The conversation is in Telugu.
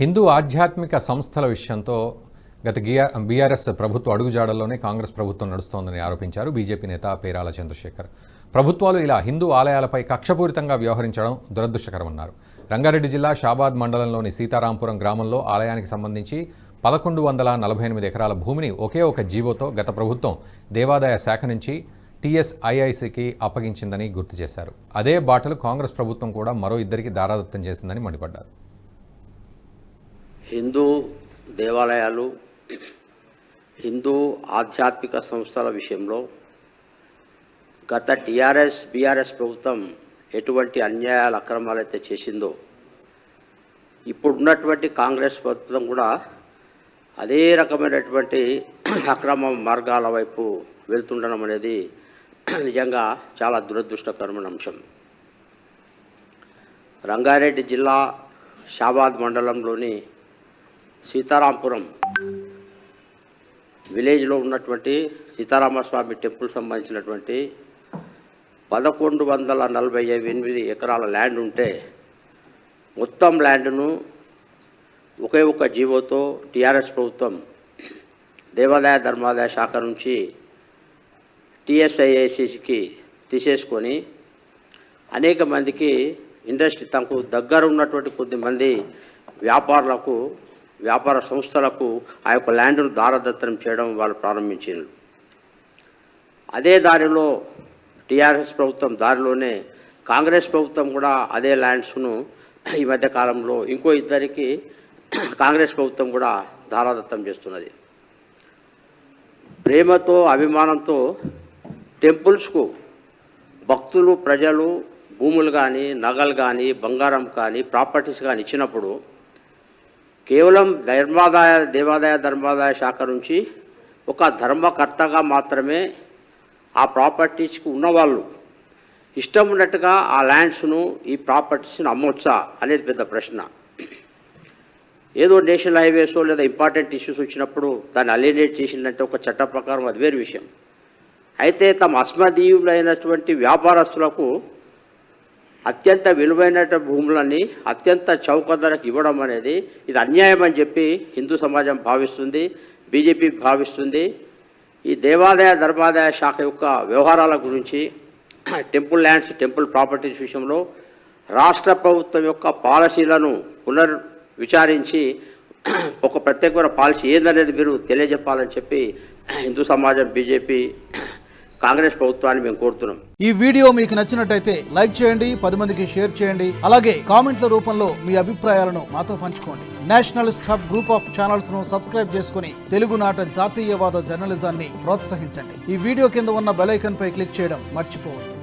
హిందూ ఆధ్యాత్మిక సంస్థల విషయంతో గత బీఆర్ఎస్ ప్రభుత్వ అడుగుజాడల్లోనే కాంగ్రెస్ ప్రభుత్వం నడుస్తోందని ఆరోపించారు బీజేపీ నేత పేరాల చంద్రశేఖర్. ప్రభుత్వాలు ఇలా హిందూ ఆలయాలపై కక్షపూరితంగా వ్యవహరించడం దురదృష్టకరమన్నారు. రంగారెడ్డి జిల్లా షాబాద్ మండలంలోని సీతారాంపురం గ్రామంలో ఆలయానికి సంబంధించి 1148 ఎకరాల భూమిని ఒకే ఒక జీవోతో గత ప్రభుత్వం దేవాదాయ శాఖ నుంచి TSIICకి అప్పగించిందని గుర్తు చేశారు. అదే బాటలు కాంగ్రెస్ ప్రభుత్వం కూడా మరో ఇద్దరికి దారాదత్తం చేసిందని మండిపడ్డారు. హిందూ దేవాలయాలు, హిందూ ఆధ్యాత్మిక సంస్థల విషయంలో గత బీఆర్ఎస్ ప్రభుత్వం ఎటువంటి అన్యాయాలు అక్రమాలు అయితే చేసిందో ఇప్పుడున్నటువంటి కాంగ్రెస్ ప్రభుత్వం కూడా అదే రకమైనటువంటి అక్రమ మార్గాల వైపు వెళ్తుండడం అనేది నిజంగా చాలా దురదృష్టకరమైన అంశం. రంగారెడ్డి జిల్లా షాబాద్ మండలంలోని సీతారాంపురం విలేజ్లో ఉన్నటువంటి సీతారామస్వామి టెంపుల్ సంబంధించినటువంటి 1148 ఎకరాల ల్యాండ్ ఉంటే మొత్తం ల్యాండ్ను ఒకే ఒక జీవోతో టీఆర్ఎస్ ప్రభుత్వం దేవాదాయ ధర్మాదాయ శాఖ నుంచి TSIICకి తీసేసుకొని అనేక మందికి ఇండస్ట్రీ తనకు దగ్గర ఉన్నటువంటి కొద్దిమంది వ్యాపార సంస్థలకు ఆ యొక్క ల్యాండ్ను దారదత్తం చేయడం వాళ్ళు ప్రారంభించారు. అదే దారిలో టీఆర్ఎస్ ప్రభుత్వం దారిలోనే కాంగ్రెస్ ప్రభుత్వం కూడా అదే ల్యాండ్స్ను ఈ మధ్య కాలంలో ఇంకో ఇద్దరికి కాంగ్రెస్ ప్రభుత్వం కూడా దారాదత్తం చేస్తున్నది. ప్రేమతో అభిమానంతో టెంపుల్స్కు భక్తులు ప్రజలు భూములు కానీ నగలు కానీ బంగారం కానీ ప్రాపర్టీస్ కానీ ఇచ్చినప్పుడు కేవలం దేవాదాయ ధర్మాదాయ శాఖ నుంచి ఒక ధర్మకర్తగా మాత్రమే ఆ ప్రాపర్టీస్కి ఉన్నవాళ్ళు ఇష్టం ఉన్నట్టుగా ఆ ల్యాండ్స్ను ఈ ప్రాపర్టీస్ను అమ్మొచ్చా అనేది పెద్ద ప్రశ్న. ఏదో నేషనల్ హైవేసో లేదా ఇంపార్టెంట్ ఇష్యూస్ వచ్చినప్పుడు దాన్ని అలినేట్ చేసిందంటే ఒక చట్ట ప్రకారం అది వేరు విషయం. అయితే తమ అస్మదీయులైనటువంటి వ్యాపారస్తులకు అత్యంత విలువైన భూములని అత్యంత చౌక ధరకు ఇవ్వడం అనేది ఇది అన్యాయం అని చెప్పి హిందూ సమాజం భావిస్తుంది, బీజేపీ భావిస్తుంది. ఈ దేవాదాయ ధర్మాదాయ శాఖ యొక్క వ్యవహారాల గురించి టెంపుల్ ల్యాండ్స్, టెంపుల్ ప్రాపర్టీస్ విషయంలో రాష్ట్ర ప్రభుత్వం యొక్క పాలసీలను విచారించి ఒక ప్రత్యేకమైన పాలసీ ఏందనేది మీరు తెలియజెప్పాలని చెప్పి హిందూ సమాజం, బీజేపీ, కాంగ్రెస్ ప్రభుత్వాన్ని మేము కోరుతున్నాం. ఈ వీడియో మీకు నచ్చినట్టయితే లైక్ చేయండి, 10 మందికి షేర్ చేయండి. అలాగే కామెంట్ల రూపంలో మీ అభిప్రాయాలను మాతో పంచుకోండి. Nationalist hub group of channels ను సబ్స్క్రైబ్ చేసుకుని తెలుగునాట జాతీయవాద జర్నలిజాన్ని ప్రోత్సహించండి. ఈ వీడియో కింద ఉన్న బెల్ ఐకాన్ పై క్లిక్ చేయడం మర్చిపోవద్దు.